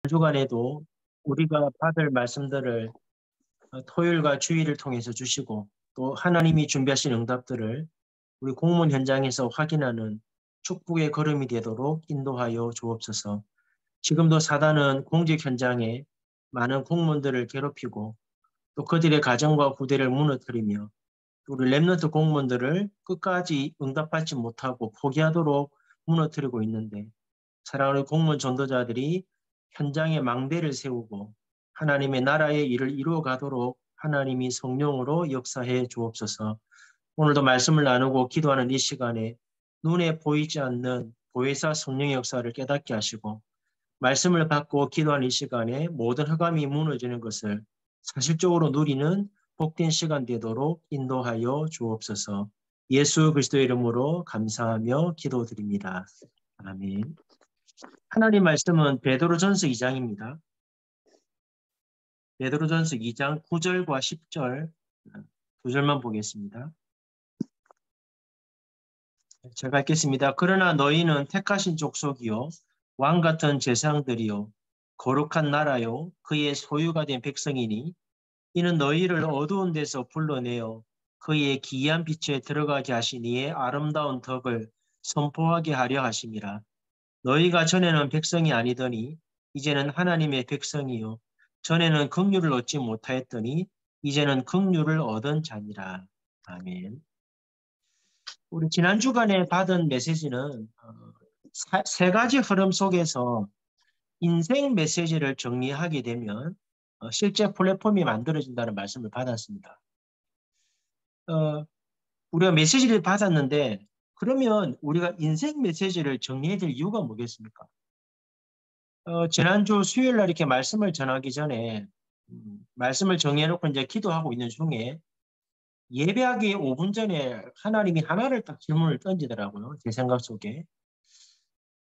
주간에도 우리가 받을 말씀들을 토요일과 주일을 통해서 주시고 또 하나님이 준비하신 응답들을 우리 공무원 현장에서 확인하는 축복의 걸음이 되도록 인도하여 주옵소서. 지금도 사단은 공직 현장에 많은 공무원들을 괴롭히고 또 그들의 가정과 구대를 무너뜨리며 우리 랩넌트 공무원들을 끝까지 응답받지 못하고 포기하도록 무너뜨리고 있는데, 사랑하는 공무원 전도자들이 현장에 망대를 세우고 하나님의 나라의 일을 이루어가도록 하나님이 성령으로 역사해 주옵소서. 오늘도 말씀을 나누고 기도하는 이 시간에 눈에 보이지 않는 보혜사 성령의 역사를 깨닫게 하시고, 말씀을 받고 기도하는 이 시간에 모든 흑암이 무너지는 것을 사실적으로 누리는 복된 시간 되도록 인도하여 주옵소서. 예수 그리스도의 이름으로 감사하며 기도드립니다. 아멘. 하나님 말씀은 베드로전서 2장입니다. 베드로전서 2장 9절과 10절 두 절만 보겠습니다. 제가 읽겠습니다. 그러나 너희는 택하신 족속이요 왕 같은 제사장들이요 거룩한 나라요 그의 소유가 된 백성이니 이는 너희를 어두운 데서 불러내어 그의 기이한 빛에 들어가게 하신 이의 아름다운 덕을 선포하게 하려 하심이라. 너희가 전에는 백성이 아니더니 이제는 하나님의 백성이요 전에는 긍휼을 얻지 못하였더니 이제는 긍휼을 얻은 자니라. 아멘. 우리 지난 주간에 받은 메시지는 세 가지 흐름 속에서 인생 메시지를 정리하게 되면 실제 플랫폼이 만들어진다는 말씀을 받았습니다. 우리가 메시지를 받았는데 그러면 우리가 인생 메시지를 정리해야 될 이유가 뭐겠습니까? 지난주 수요일 날 이렇게 말씀을 전하기 전에 말씀을 정해놓고 이제 기도하고 있는 중에 예배하기 5분 전에 하나님이 하나를 딱 질문을 던지더라고요. 제 생각 속에.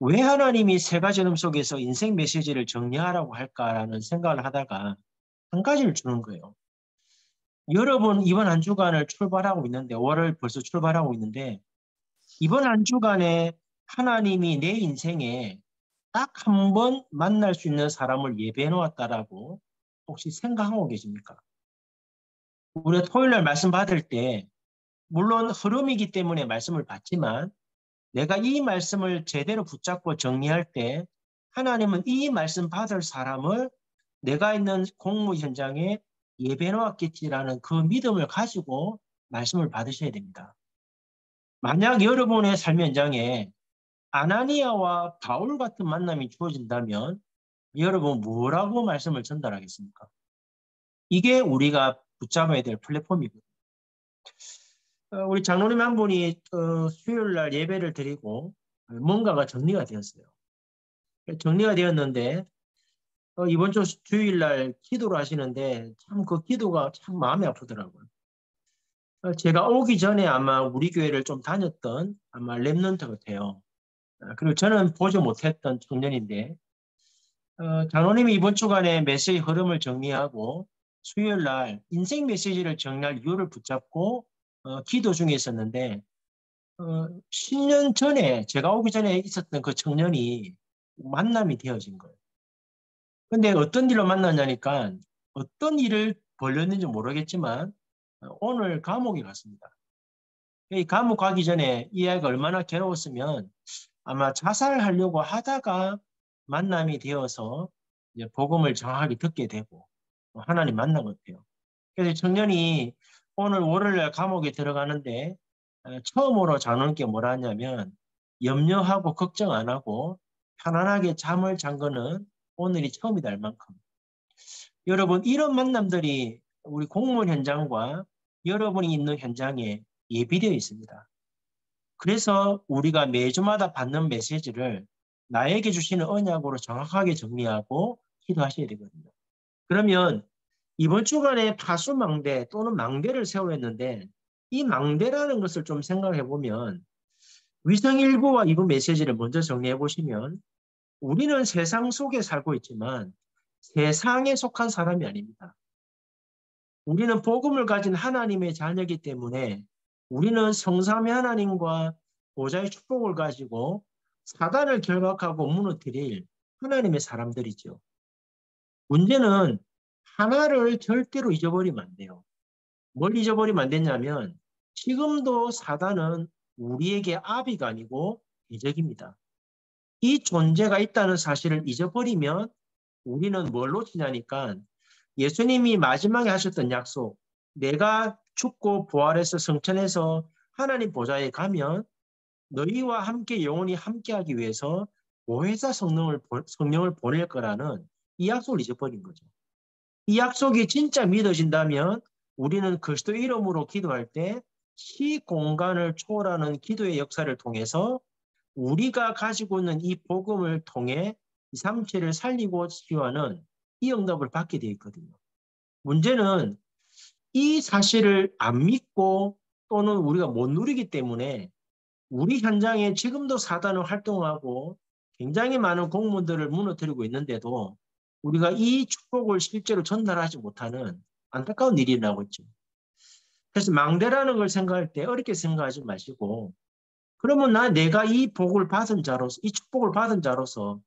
왜 하나님이 세 가지 흐름 속에서 인생 메시지를 정리하라고 할까라는 생각을 하다가 한 가지를 주는 거예요. 여러분 이번 한 주간을 출발하고 있는데 5월을 벌써 출발하고 있는데 이번 한 주간에 하나님이 내 인생에 딱 한 번 만날 수 있는 사람을 예배해 놓았다라고 혹시 생각하고 계십니까? 우리가 토요일 날 말씀 받을 때 물론 흐름이기 때문에 말씀을 받지만 내가 이 말씀을 제대로 붙잡고 정리할 때 하나님은 이 말씀 받을 사람을 내가 있는 공무 현장에 예배해 놓았겠지라는 그 믿음을 가지고 말씀을 받으셔야 됩니다. 만약 여러분의 삶 현장에 아나니아와 바울 같은 만남이 주어진다면 여러분 뭐라고 말씀을 전달하겠습니까? 이게 우리가 붙잡아야 될 플랫폼이거든요. 우리 장로님 한 분이 수요일 날 예배를 드리고 뭔가가 정리가 되었어요. 정리가 되었는데 이번 주 주일 날 기도를 하시는데 참 그 기도가 참 마음이 아프더라고요. 제가 오기 전에 아마 우리 교회를 좀 다녔던 아마 랩런트 같아요. 그리고 저는 보지 못했던 청년인데 장로님이 이번 주간에 메시지 흐름을 정리하고 수요일 날 인생 메시지를 정리할 이유를 붙잡고 기도 중에 있었는데 10년 전에 제가 오기 전에 있었던 그 청년이 만남이 되어진 거예요. 근데 어떤 일로 만났냐니까 어떤 일을 벌였는지 모르겠지만 오늘 감옥에 갔습니다. 이 감옥 가기 전에 이 아이가 얼마나 괴로웠으면 아마 자살하려고 하다가 만남이 되어서 이제 복음을 정확하게 듣게 되고 하나님 만난 것 같아요. 그래서 청년이 오늘 월요일 감옥에 들어가는데 처음으로 장로님께 뭐라 하냐면 염려하고 걱정 안 하고 편안하게 잠을 잔 거는 오늘이 처음이다 할 만큼. 여러분 이런 만남들이 우리 공무원 현장과 여러분이 있는 현장에 예비되어 있습니다. 그래서 우리가 매주마다 받는 메시지를 나에게 주시는 언약으로 정확하게 정리하고 기도하셔야 되거든요. 그러면 이번 주간에 파수망대 또는 망대를 세우였는데 이 망대라는 것을 좀 생각해 보면 위성 1부와 2부 메시지를 먼저 정리해 보시면 우리는 세상 속에 살고 있지만 세상에 속한 사람이 아닙니다. 우리는 복음을 가진 하나님의 자녀이기 때문에 우리는 성삼위 하나님과 보좌의 축복을 가지고 사단을 결박하고 무너뜨릴 하나님의 사람들이죠. 문제는 하나를 절대로 잊어버리면 안 돼요. 뭘 잊어버리면 안 되냐면 지금도 사단은 우리에게 아비가 아니고 대적입니다. 이 존재가 있다는 사실을 잊어버리면 우리는 뭘 놓치냐니까 예수님이 마지막에 하셨던 약속, 내가 죽고 부활해서 성천에서 하나님 보좌에 가면 너희와 함께 영원히 함께하기 위해서 보혜사 성령을 보낼 거라는 이 약속을 잊어버린 거죠. 이 약속이 진짜 믿어진다면 우리는 그리스도 이름으로 기도할 때 시공간을 초월하는 기도의 역사를 통해서 우리가 가지고 있는 이 복음을 통해 이 삼체를 살리고 치유하는 이 응답을 받게 되어 있거든요. 문제는 이 사실을 안 믿고 또는 우리가 못 누리기 때문에 우리 현장에 지금도 사단은 활동하고 굉장히 많은 공무원들을 무너뜨리고 있는데도 우리가 이 축복을 실제로 전달하지 못하는 안타까운 일이 일어나고 있죠. 그래서 망대라는 걸 생각할 때 어렵게 생각하지 마시고 그러면 내가 이 복을 받은 자로서 이 축복을 받은 자로서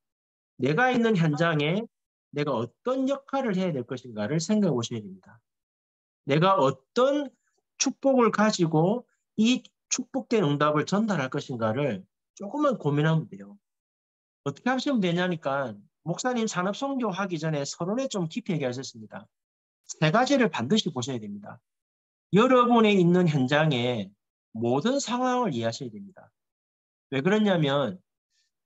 내가 있는 현장에 내가 어떤 역할을 해야 될 것인가를 생각해 보셔야 됩니다. 내가 어떤 축복을 가지고 이 축복된 응답을 전달할 것인가를 조금만 고민하면 돼요. 어떻게 하시면 되냐니까 목사님 산업선교 하기 전에 서론에 좀 깊이 얘기하셨습니다. 세 가지를 반드시 보셔야 됩니다. 여러분이 있는 현장에 모든 상황을 이해하셔야 됩니다. 왜 그러냐면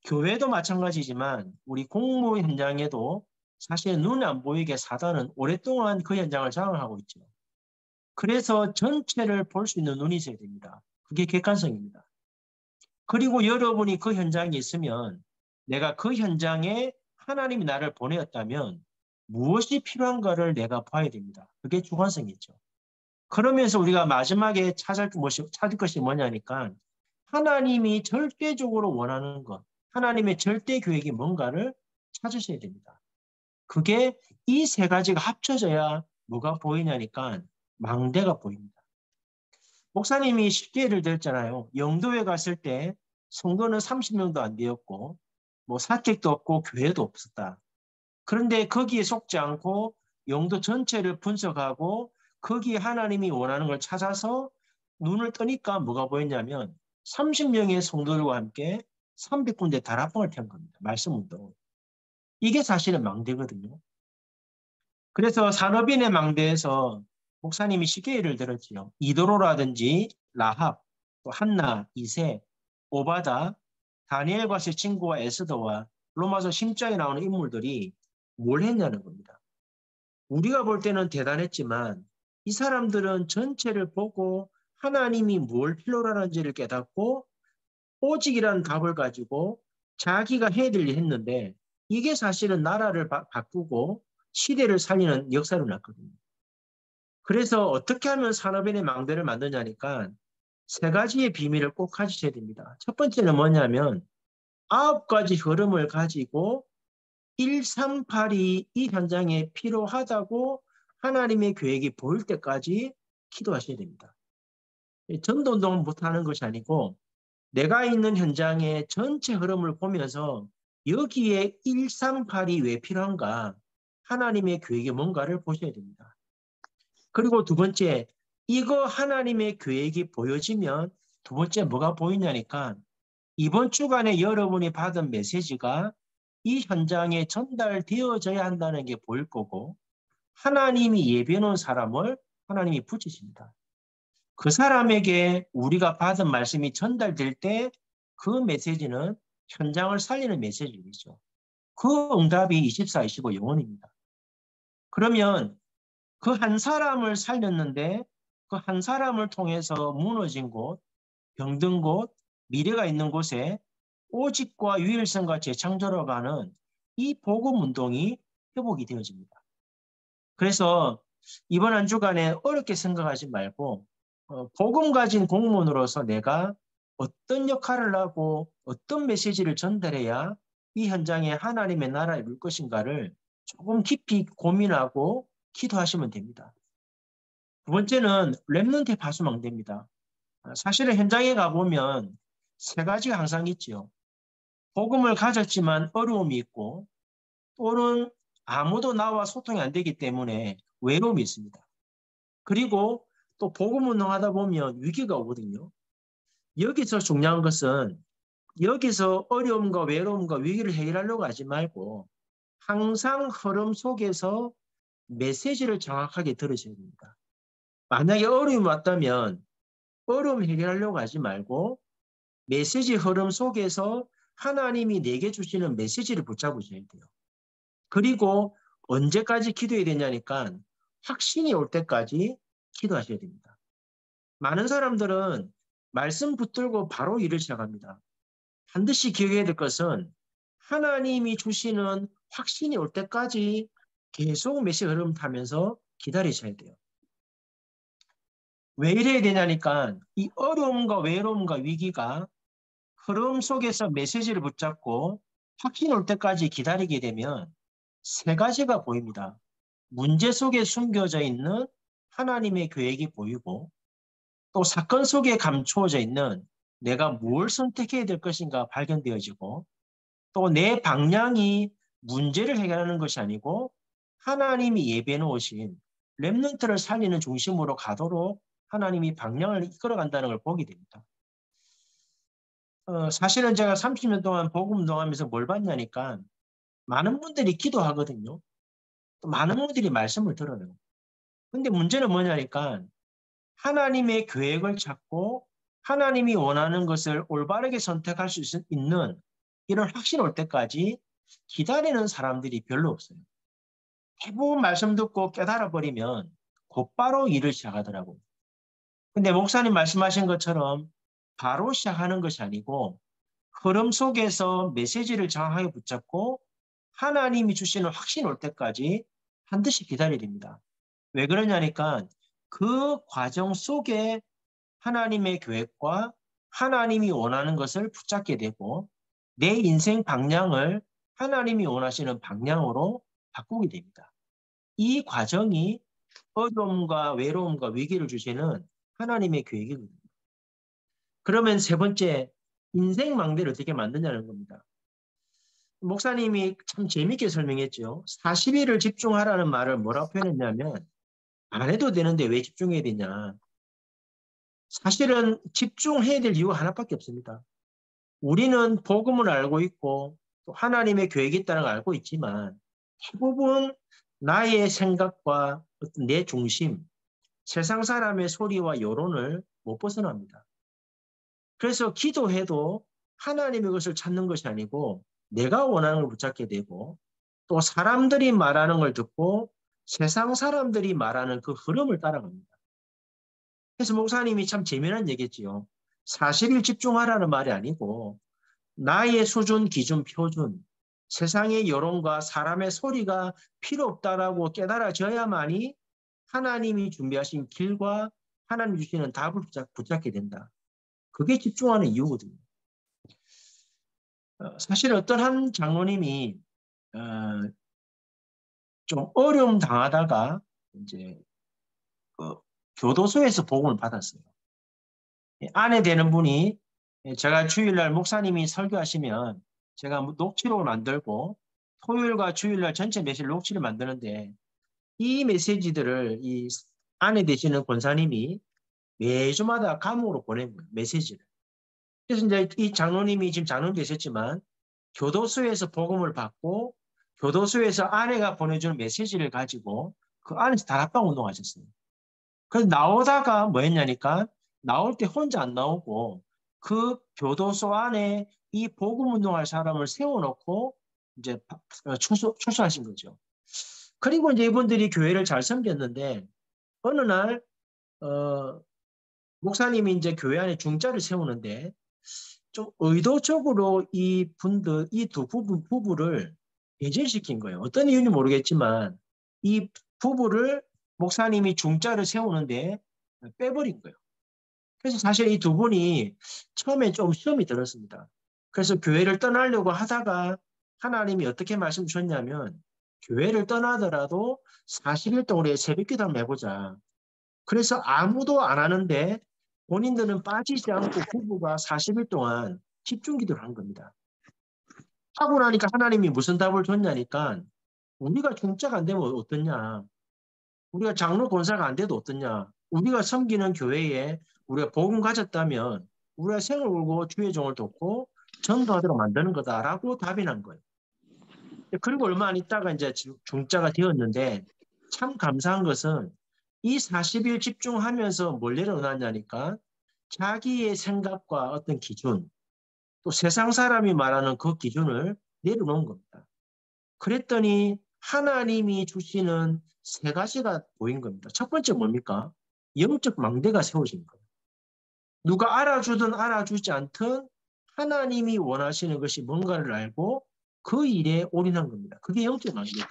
교회도 마찬가지지만 우리 공무 현장에도 사실 눈에 안 보이게 사단은 오랫동안 그 현장을 장악하고 있죠. 그래서 전체를 볼 수 있는 눈이 있어야 됩니다. 그게 객관성입니다. 그리고 여러분이 그 현장에 있으면 내가 그 현장에 하나님이 나를 보내었다면 무엇이 필요한가를 내가 봐야 됩니다. 그게 주관성이죠. 그러면서 우리가 마지막에 찾을 것이 뭐냐니까 하나님이 절대적으로 원하는 것, 하나님의 절대 계획이 뭔가를 찾으셔야 됩니다. 그게 이 세 가지가 합쳐져야 뭐가 보이냐니까 망대가 보입니다. 목사님이 쉽게 예를 들었잖아요. 영도에 갔을 때 성도는 30명도 안 되었고 뭐 사택도 없고 교회도 없었다. 그런데 거기에 속지 않고 영도 전체를 분석하고 거기에 하나님이 원하는 걸 찾아서 눈을 뜨니까 뭐가 보였냐면 30명의 성도들과 함께 300군데 다락방을 편 겁니다. 말씀 운동. 이게 사실은 망대거든요. 그래서 산업인의 망대에서 목사님이 쉽게 예를 들었지요. 이도로라든지 라합, 또 한나, 이세, 오바다, 다니엘과 세 친구와 에스더와 로마서 10장에 나오는 인물들이 뭘 했냐는 겁니다. 우리가 볼 때는 대단했지만 이 사람들은 전체를 보고 하나님이 뭘 필요로 하는지를 깨닫고 오직이라는 답을 가지고 자기가 해야 될 일 했는데 이게 사실은 나라를 바꾸고 시대를 살리는 역사로 났거든요. 그래서 어떻게 하면 산업인의 망대를 만드냐니까 세 가지의 비밀을 꼭 가지셔야 됩니다. 첫 번째는 뭐냐면 9가지 흐름을 가지고 138이 이 현장에 필요하다고 하나님의 계획이 보일 때까지 기도하셔야 됩니다. 전도운동을 못하는 것이 아니고 내가 있는 현장의 전체 흐름을 보면서 여기에 138이 왜 필요한가 하나님의 계획이 뭔가를 보셔야 됩니다. 그리고 두 번째, 이거 하나님의 계획이 보여지면 두 번째 뭐가 보이냐니까 이번 주간에 여러분이 받은 메시지가 이 현장에 전달되어져야 한다는 게 보일 거고 하나님이 예비해 놓은 사람을 하나님이 붙이십니다. 그 사람에게 우리가 받은 말씀이 전달될 때 그 메시지는 현장을 살리는 메시지이죠. 그 응답이 24, 25 영원입니다. 그러면 그 한 사람을 살렸는데 그 한 사람을 통해서 무너진 곳, 병든 곳, 미래가 있는 곳에 오직과 유일성과 재창조로 가는 이 복음 운동이 회복이 되어집니다. 그래서 이번 한 주간에 어렵게 생각하지 말고 복음 가진 공무원으로서 내가 어떤 역할을 하고 어떤 메시지를 전달해야 이 현장에 하나님의 나라를 이룰 것인가를 조금 깊이 고민하고 기도하시면 됩니다. 두 번째는 렘넌트의 파수망대입니다. 사실은 현장에 가보면 세 가지가 항상 있지요. 복음을 가졌지만 어려움이 있고 또는 아무도 나와 소통이 안 되기 때문에 외로움이 있습니다. 그리고 또 복음 운동하다 보면 위기가 오거든요. 여기서 중요한 것은 여기서 어려움과 외로움과 위기를 해결하려고 하지 말고 항상 흐름 속에서 메시지를 정확하게 들으셔야 됩니다. 만약에 어려움이 왔다면 어려움 해결하려고 하지 말고 메시지 흐름 속에서 하나님이 내게 주시는 메시지를 붙잡으셔야 돼요. 그리고 언제까지 기도해야 되냐니까 확신이 올 때까지 기도하셔야 됩니다. 많은 사람들은 말씀 붙들고 바로 일을 시작합니다. 반드시 기억해야 될 것은 하나님이 주시는 확신이 올 때까지 계속 메시지 흐름 타면서 기다리셔야 돼요. 왜 이래야 되냐니까 이 어려움과 외로움과 위기가 흐름 속에서 메시지를 붙잡고 확신 올 때까지 기다리게 되면 세 가지가 보입니다. 문제 속에 숨겨져 있는 하나님의 계획이 보이고 또 사건 속에 감추어져 있는 내가 뭘 선택해야 될 것인가 발견되어지고 또 내 방향이 문제를 해결하는 것이 아니고 하나님이 예배해 놓으신 렘넌트를 살리는 중심으로 가도록 하나님이 방향을 이끌어간다는 걸 보게 됩니다. 사실은 제가 30년 동안 복음 운동하면서 뭘 봤냐니까 많은 분들이 기도하거든요. 또 많은 분들이 말씀을 들어요. 근데 문제는 뭐냐니까 하나님의 계획을 찾고 하나님이 원하는 것을 올바르게 선택할 수 있는 이런 확신 올 때까지 기다리는 사람들이 별로 없어요. 대부분 말씀 듣고 깨달아 버리면 곧바로 일을 시작하더라고요. 근데 목사님 말씀하신 것처럼 바로 시작하는 것이 아니고 흐름 속에서 메시지를 정확하게 붙잡고 하나님이 주시는 확신 올 때까지 반드시 기다려야 됩니다. 왜 그러냐니까 그 과정 속에 하나님의 계획과 하나님이 원하는 것을 붙잡게 되고 내 인생 방향을 하나님이 원하시는 방향으로 바꾸게 됩니다. 이 과정이 어려움과 외로움과 위기를 주시는 하나님의 계획이거든요. 그러면 세 번째, 인생 망대를 어떻게 만드냐는 겁니다. 목사님이 참 재밌게 설명했죠. 40일을 집중하라는 말을 뭐라고 표현했냐면 안 해도 되는데 왜 집중해야 되냐. 사실은 집중해야 될 이유가 하나밖에 없습니다. 우리는 복음을 알고 있고 또 하나님의 계획이 있다는 걸 알고 있지만 대부분 나의 생각과 어떤 내 중심, 세상 사람의 소리와 여론을 못 벗어납니다. 그래서 기도해도 하나님의 것을 찾는 것이 아니고 내가 원하는 걸 붙잡게 되고 또 사람들이 말하는 걸 듣고 세상 사람들이 말하는 그 흐름을 따라갑니다. 그래서 목사님이 참 재미난 얘기했지요. 40일 집중하라는 말이 아니고 나의 수준, 기준, 표준, 세상의 여론과 사람의 소리가 필요 없다라고 깨달아져야만이 하나님이 준비하신 길과 하나님 주시는 답을 붙잡게 된다. 그게 집중하는 이유거든요. 사실 어떤 한 장로님이 어, 좀 어려움 당하다가 이제 그 교도소에서 복음을 받았어요. 아내 되는 분이 제가 주일날 목사님이 설교하시면 제가 녹취록을 만들고 토요일과 주일날 전체 메시지 녹취를 만드는데 이 메시지들을 이 아내 되시는 권사님이 매주마다 감옥으로 보낸 거예요. 메시지를. 그래서 이제 이 장로님이 지금 장로님 되셨지만 교도소에서 복음을 받고 교도소에서 아내가 보내주는 메시지를 가지고 그 안에서 다락방 운동하셨어요. 그래서 나오다가 뭐 했냐니까 나올 때 혼자 안 나오고 그 교도소 안에 이 복음 운동할 사람을 세워놓고 이제 출소하신 거죠. 그리고 이제 이분들이 교회를 잘 섬겼는데 어느 날 목사님이 이제 교회 안에 중자를 세우는데 좀 의도적으로 이 두 부부를 배제시킨 거예요. 어떤 이유인지 모르겠지만 이 부부를 목사님이 중자를 세우는데 빼버린 거예요. 그래서 사실 이 두 분이 처음에 좀 시험이 들었습니다. 그래서 교회를 떠나려고 하다가 하나님이 어떻게 말씀 주셨냐면 교회를 떠나더라도 40일 동안 우리 새벽기도 한번 해보자. 그래서 아무도 안 하는데 본인들은 빠지지 않고 부부가 40일 동안 집중 기도를 한 겁니다. 하고 나니까 하나님이 무슨 답을 줬냐니까 우리가 중자가 안 되면 어떻냐? 우리가 장로 권사가 안 돼도 어떻냐? 우리가 섬기는 교회에 우리가 복음 가졌다면 우리가 생을 울고 주의 종을 돕고 전도하도록 만드는 거다라고 답이 난 거예요. 그리고 얼마 안 있다가 이제 중자가 되었는데 참 감사한 것은 이 40일 집중하면서 뭘 내려놨냐니까 자기의 생각과 어떤 기준, 또 세상 사람이 말하는 그 기준을 내려놓은 겁니다. 그랬더니 하나님이 주시는 세 가지가 보인 겁니다. 첫 번째 뭡니까? 영적 망대가 세워진 거예요. 누가 알아주든 알아주지 않든 하나님이 원하시는 것이 뭔가를 알고 그 일에 올인한 겁니다. 그게 영적 망대죠.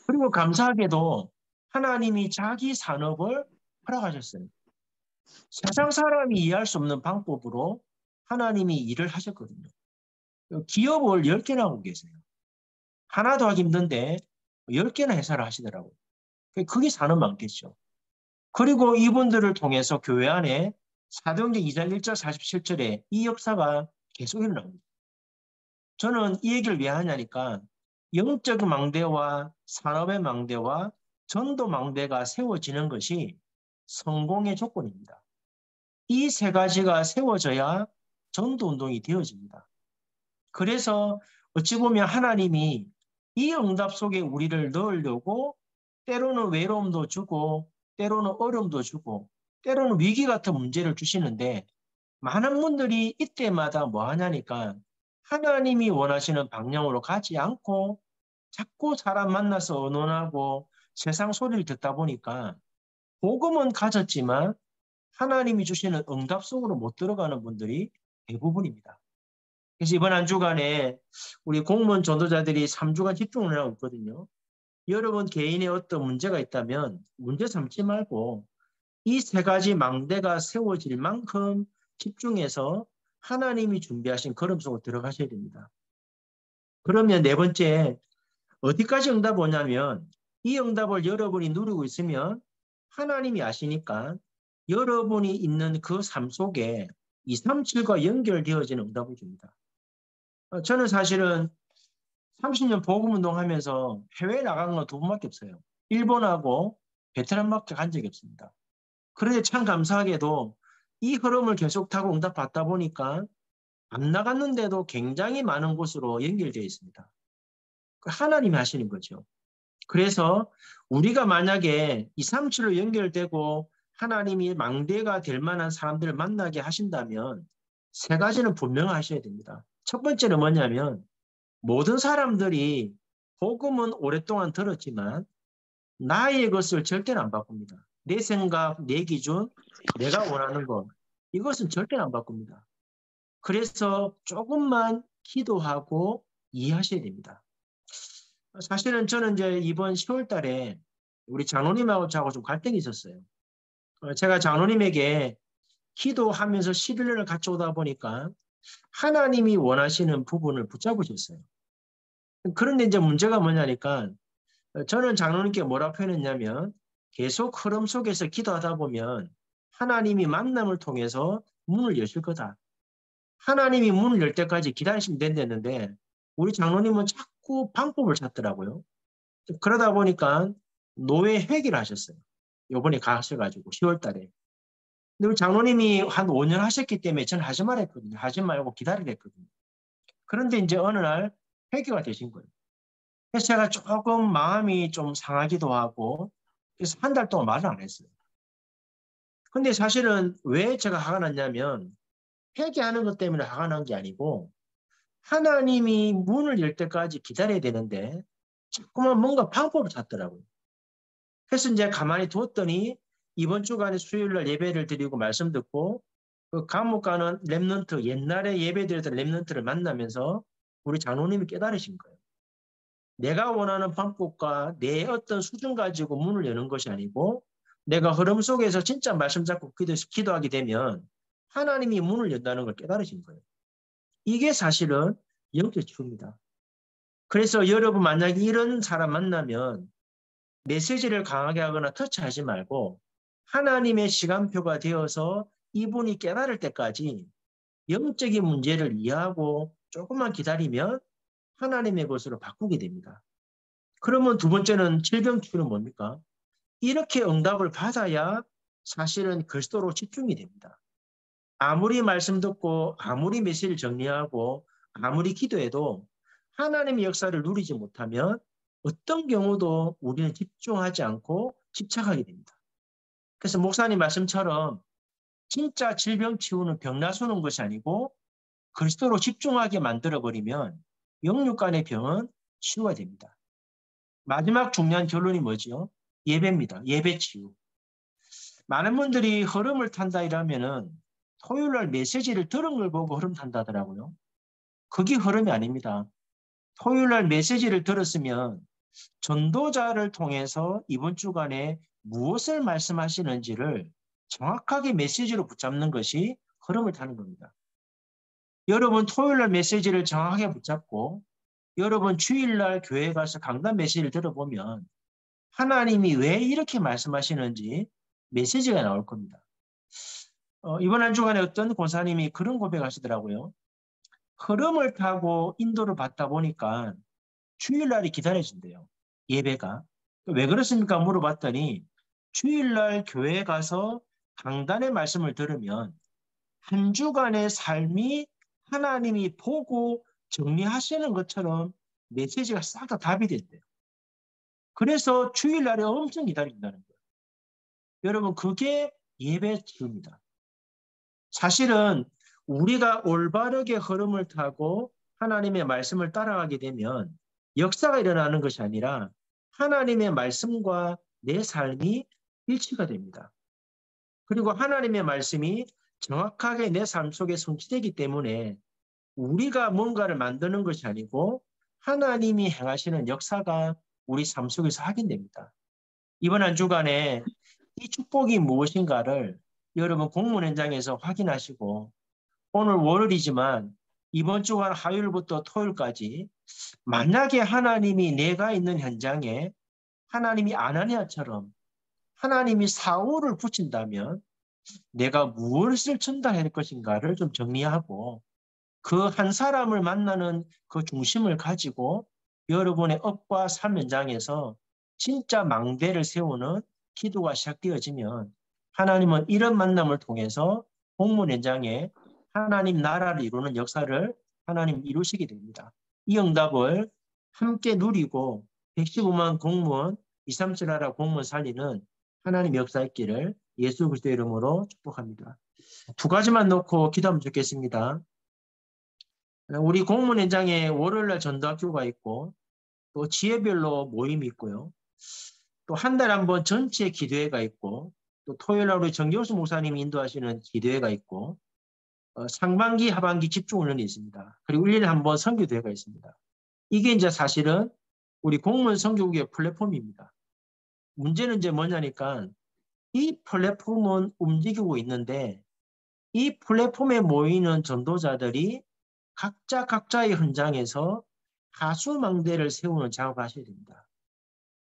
그리고 감사하게도 하나님이 자기 산업을 허락하셨어요. 세상 사람이 이해할 수 없는 방법으로 하나님이 일을 하셨거든요. 기업을 10개나 하고 계세요. 하나도 하기 힘든데 10개나 회사를 하시더라고요. 그게 산업 많겠죠. 그리고 이분들을 통해서 교회 안에 사도행전 2장 1절 47절에 이 역사가 계속 일어납니다. 저는 이 얘기를 왜 하냐니까 영적 망대와 산업의 망대와 전도 망대가 세워지는 것이 성공의 조건입니다. 이 세 가지가 세워져야 전도 운동이 되어집니다. 그래서 어찌 보면 하나님이 이 응답 속에 우리를 넣으려고 때로는 외로움도 주고 때로는 어려움도 주고 때로는 위기 같은 문제를 주시는데 많은 분들이 이때마다 뭐 하냐니까 하나님이 원하시는 방향으로 가지 않고 자꾸 사람 만나서 의논하고 세상 소리를 듣다 보니까 복음은 가졌지만 하나님이 주시는 응답 속으로 못 들어가는 분들이 대부분입니다. 그래서 이번 한 주간에 우리 공무원 전도자들이 3주간 집중을 하고 있거든요. 여러분 개인의 어떤 문제가 있다면 문제 삼지 말고 이 세 가지 망대가 세워질 만큼 집중해서 하나님이 준비하신 걸음 속으로 들어가셔야 됩니다. 그러면 네 번째, 어디까지 응답 오냐면 이 응답을 여러분이 누리고 있으면 하나님이 아시니까 여러분이 있는 그 삶 속에 237과 연결되어지는 응답을 줍니다. 저는 사실은 30년 복음운동 하면서 해외에 나간 건 2번밖에 없어요. 일본하고 베트남밖에 간 적이 없습니다. 그런데 참 감사하게도 이 흐름을 계속 타고 응답받다 보니까 안 나갔는데도 굉장히 많은 곳으로 연결되어 있습니다. 하나님이 하시는 거죠. 그래서 우리가 만약에 237로 연결되고 하나님이 망대가 될 만한 사람들을 만나게 하신다면 세 가지는 분명하셔야 됩니다. 첫 번째는 뭐냐면 모든 사람들이 복음은 오랫동안 들었지만 나의 것을 절대는 안 바꿉니다. 내 생각, 내 기준, 내가 원하는 것 이것은 절대는 안 바꿉니다. 그래서 조금만 기도하고 이해하셔야 됩니다. 사실은 저는 이제 이번 10월 달에 우리 장로님하고 저하고 좀 갈등이 있었어요. 제가 장로님에게 기도하면서 11년을 같이 오다 보니까 하나님이 원하시는 부분을 붙잡으셨어요. 그런데 이제 문제가 뭐냐니까 저는 장로님께 뭐라 표현했냐면 계속 흐름 속에서 기도하다 보면 하나님이 만남을 통해서 문을 여실 거다. 하나님이 문을 열 때까지 기다리시면 된다는데 우리 장로님은 자꾸 방법을 찾더라고요. 그러다 보니까 노예 회개를 하셨어요. 요번에 가셔가지고 10월 달에. 근데 우리 장로님이 한 5년 하셨기 때문에 저는 하지 말랬거든요. 하지 말고 기다리랬거든요. 그런데 이제 어느 날 회개가 되신 거예요. 그래서 제가 조금 마음이 좀 상하기도 하고 그래서 한 달 동안 말을 안 했어요. 근데 사실은 왜 제가 화가 났냐면 회개하는 것 때문에 화가 난 게 아니고 하나님이 문을 열 때까지 기다려야 되는데 자꾸만 뭔가 방법을 찾더라고요. 그래서 이제 가만히 두었더니 이번 주간에 수요일 날 예배를 드리고 말씀 듣고 그 감옥 가는 랩런트 옛날에 예배 드렸던 랩런트를 만나면서 우리 장로님이 깨달으신 거예요. 내가 원하는 방법과 내 어떤 수준 가지고 문을 여는 것이 아니고 내가 흐름 속에서 진짜 말씀 잡고 기도하게 되면 하나님이 문을 연다는 걸 깨달으신 거예요. 이게 사실은 영적 치유입니다. 그래서 여러분 만약에 이런 사람 만나면 메시지를 강하게 하거나 터치하지 말고 하나님의 시간표가 되어서 이분이 깨달을 때까지 영적인 문제를 이해하고 조금만 기다리면 하나님의 것으로 바꾸게 됩니다. 그러면 두 번째는 질병치유는 뭡니까? 이렇게 응답을 받아야 사실은 그리스도로 집중이 됩니다. 아무리 말씀 듣고 아무리 메시지를 정리하고 아무리 기도해도 하나님의 역사를 누리지 못하면 어떤 경우도 우리는 집중하지 않고 집착하게 됩니다. 그래서 목사님 말씀처럼 진짜 질병 치유는 병 나수는 것이 아니고 그리스도로 집중하게 만들어버리면 영육 간의 병은 치유가 됩니다. 마지막 중요한 결론이 뭐죠? 예배입니다. 예배 치유. 많은 분들이 흐름을 탄다 이러면은 토요일 날 메시지를 들은 걸 보고 흐름 탄다더라고요. 그게 흐름이 아닙니다. 토요일 날 메시지를 들었으면 전도자를 통해서 이번 주간에 무엇을 말씀하시는지를 정확하게 메시지로 붙잡는 것이 흐름을 타는 겁니다. 여러분 토요일 날 메시지를 정확하게 붙잡고 여러분 주일 날 교회 가서 강단 메시지를 들어보면 하나님이 왜 이렇게 말씀하시는지 메시지가 나올 겁니다. 이번 한 주간에 어떤 권사님이 그런 고백하시더라고요. 흐름을 타고 인도를 받다 보니까 주일날이 기다려진대요. 예배가. 왜 그렇습니까? 물어봤더니 주일날 교회에 가서 강단의 말씀을 들으면 한 주간의 삶이 하나님이 보고 정리하시는 것처럼 메시지가 싹 다 답이 된대요. 그래서 주일날에 엄청 기다린다는 거예요. 여러분 그게 예배 치유입니다. 사실은 우리가 올바르게 흐름을 타고 하나님의 말씀을 따라가게 되면 역사가 일어나는 것이 아니라 하나님의 말씀과 내 삶이 일치가 됩니다. 그리고 하나님의 말씀이 정확하게 내 삶 속에 성취되기 때문에 우리가 뭔가를 만드는 것이 아니고 하나님이 행하시는 역사가 우리 삶 속에서 확인됩니다. 이번 한 주간에 이 축복이 무엇인가를 여러분 공문 현장에서 확인하시고 오늘 월요일이지만 이번 주간 화요일부터 토요일까지 만약에 하나님이 내가 있는 현장에 하나님이 아나니아처럼 하나님이 사울을 붙인다면 내가 무엇을 전달할 것인가를 좀 정리하고 그 한 사람을 만나는 그 중심을 가지고 여러분의 업과 삶 현장에서 진짜 망대를 세우는 기도가 시작되어지면 하나님은 이런 만남을 통해서 공문 현장에 하나님 나라를 이루는 역사를 하나님 이루시게 됩니다. 이 응답을 함께 누리고 115만 공무원 237 나라 공무원 살리는 하나님 역사 있기를 예수 그리스도의 이름으로 축복합니다. 두 가지만 놓고 기도하면 좋겠습니다. 우리 공문 현장에 월요일날 전도학교가 있고 또 지혜별로 모임이 있고요. 또 한 달에 한 번 전체 기도회가 있고 또 토요일날 우리 정경수 목사님이 인도하시는 기도회가 있고 상반기 하반기 집중훈련이 있습니다. 그리고 1년에 한 번 선교대회가 있습니다. 이게 이제 사실은 우리 공무원 선교국의 플랫폼입니다. 문제는 이제 뭐냐니까 이 플랫폼은 움직이고 있는데 이 플랫폼에 모이는 전도자들이 각자의 현장에서 가수망대를 세우는 작업을 하셔야 됩니다.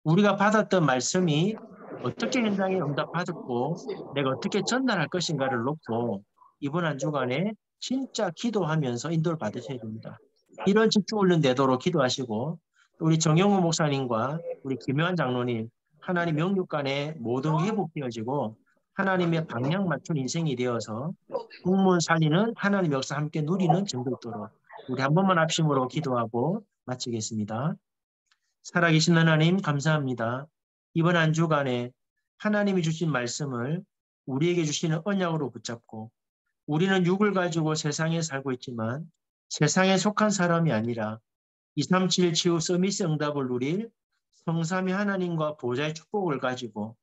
우리가 받았던 말씀이 어떻게 현장에 응답받았고 내가 어떻게 전달할 것인가를 놓고 이번 한 주간에 진짜 기도하면서 인도를 받으셔야 됩니다. 이런 집중훈련 되도록 기도하시고 우리 정영호 목사님과 우리 김요한 장로님 하나님 영육 간에 모든 게 회복되어지고 하나님의 방향 맞춘 인생이 되어서 공무원 살리는 하나님 역사 함께 누리는 증거 있도록 우리 한 번만 합심으로 기도하고 마치겠습니다. 살아계신 하나님 감사합니다. 이번 한 주간에 하나님이 주신 말씀을 우리에게 주시는 언약으로 붙잡고 우리는 육을 가지고 세상에 살고 있지만 세상에 속한 사람이 아니라 237 치유 서미스 응답을 누릴 성삼위 하나님과 보좌의 축복을 가지고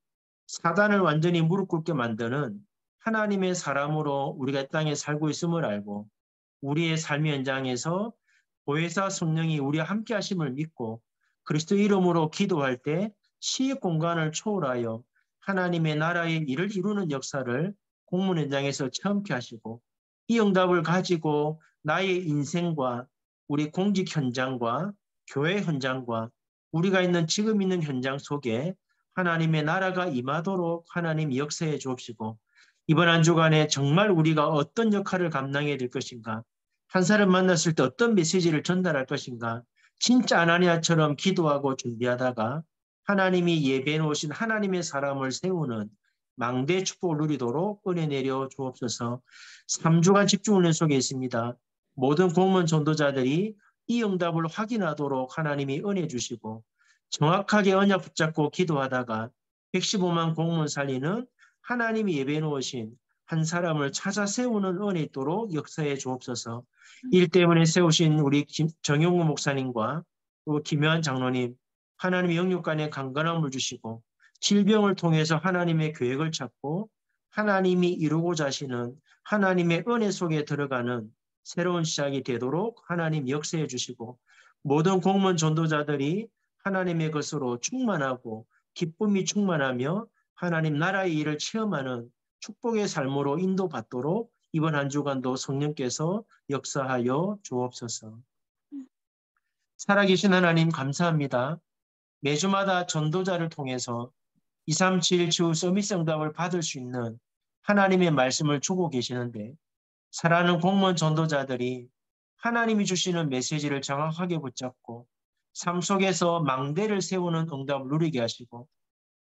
사단을 완전히 무릎 꿇게 만드는 하나님의 사람으로 우리가 땅에 살고 있음을 알고 우리의 삶의 현장에서 보혜사 성령이 우리와 함께 하심을 믿고 그리스도 이름으로 기도할 때 시의 공간을 초월하여 하나님의 나라의 일을 이루는 역사를 공문 현장에서 체험케 하시고 이 응답을 가지고 나의 인생과 우리 공직 현장과 교회 현장과 우리가 있는 지금 있는 현장 속에 하나님의 나라가 임하도록 하나님 역사해 주옵시고 이번 한 주간에 정말 우리가 어떤 역할을 감당해야 될 것인가 한 사람 만났을 때 어떤 메시지를 전달할 것인가 진짜 아나니아처럼 기도하고 준비하다가 하나님이 예배해 놓으신 하나님의 사람을 세우는 망대 축복을 누리도록 은혜 내려 주옵소서. 3주간 집중 훈련 속에 있습니다. 모든 공무원 전도자들이 이 응답을 확인하도록 하나님이 은혜 주시고 정확하게 언약 붙잡고 기도하다가 115만 공무원 살리는 하나님이 예배해 놓으신 한 사람을 찾아 세우는 은혜 있도록 역사해 주옵소서. 일 때문에 세우신 우리 정용구 목사님과 또 김효한 장로님, 하나님의 영육간에 강건함을 주시고 질병을 통해서 하나님의 계획을 찾고 하나님이 이루고자 하시는 하나님의 은혜 속에 들어가는 새로운 시작이 되도록 하나님 역사해 주시고 모든 공무원 전도자들이 하나님의 것으로 충만하고 기쁨이 충만하며 하나님 나라의 일을 체험하는 축복의 삶으로 인도받도록 이번 한 주간도 성령께서 역사하여 주옵소서. 살아계신 하나님 감사합니다. 매주마다 전도자를 통해서 237 주 서밋 응답을 받을 수 있는 하나님의 말씀을 주고 계시는데 사랑하는 공무원 전도자들이 하나님이 주시는 메시지를 정확하게 붙잡고 삶 속에서 망대를 세우는 응답을 누리게 하시고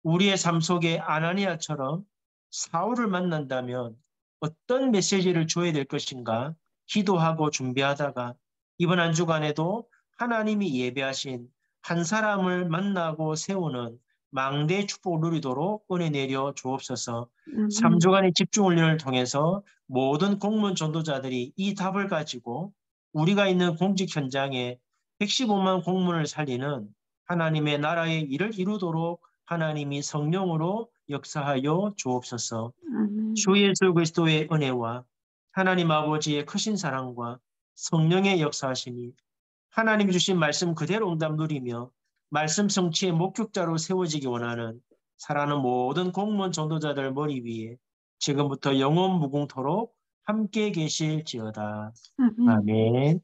우리의 삶 속에 아나니아처럼 사울을 만난다면 어떤 메시지를 줘야 될 것인가 기도하고 준비하다가 이번 한 주간에도 하나님이 예배하신 한 사람을 만나고 세우는 망대의 축복을 누리도록 은혜 내려 주옵소서. 3주간의 집중훈련을 통해서 모든 공무원 전도자들이 이 답을 가지고 우리가 있는 공직 현장에 115만 공무원을 살리는 하나님의 나라의 일을 이루도록 하나님이 성령으로 역사하여 주옵소서. 주 예수 그리스도의 은혜와 하나님 아버지의 크신 사랑과 성령의 역사하심이 하나님이 주신 말씀 그대로 응답 누리며 말씀 성취의 목격자로 세워지기 원하는 사랑하는 모든 공무원 전도자들 머리 위에 지금부터 영원 무궁토록 함께 계실지어다. 아멘.